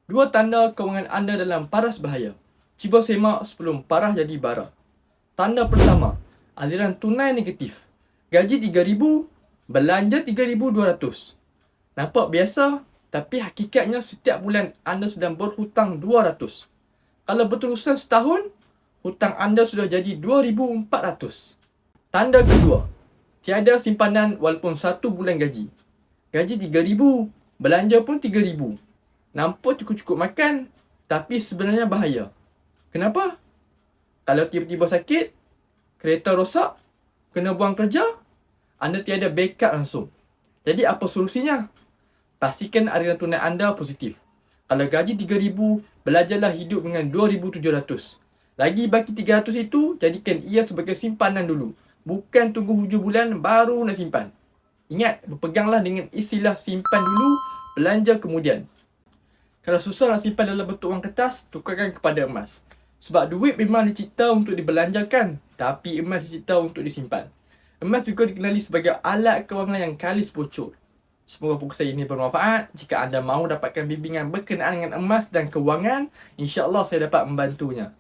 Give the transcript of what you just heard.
Dua tanda kewangan anda dalam paras bahaya. Cuba semak sebelum parah jadi bara. Tanda pertama, aliran tunai negatif. Gaji 3,000, belanja 3,200. Nampak biasa, tapi hakikatnya setiap bulan anda sedang berhutang 200. Kalau berterusan setahun, hutang anda sudah jadi 2,400. Tanda kedua, tiada simpanan walaupun 1 bulan gaji. Gaji 3,000, belanja pun 3,000. Nampak cukup-cukup makan, tapi sebenarnya bahaya. Kenapa? Kalau tiba-tiba sakit, kereta rosak, kena buang kerja, anda tiada backup langsung. Jadi apa solusinya? Pastikan aliran tunai anda positif. Kalau gaji 3,000, belajarlah hidup dengan 2,700. Lagi baki 300 itu, jadikan ia sebagai simpanan dulu. Bukan tunggu hujung bulan baru nak simpan. Ingat, berpeganglah dengan istilah simpan dulu, belanja kemudian. Kalau susah nak simpan dalam bentuk wang kertas, tukarkan kepada emas. Sebab duit memang dicipta untuk dibelanjakan, tapi emas dicipta untuk disimpan. Emas juga dikenali sebagai alat kewangan yang kalis bocor. Semoga buku saya ini bermanfaat. Jika anda mahu dapatkan bimbingan berkenaan dengan emas dan kewangan, insya-Allah saya dapat membantunya.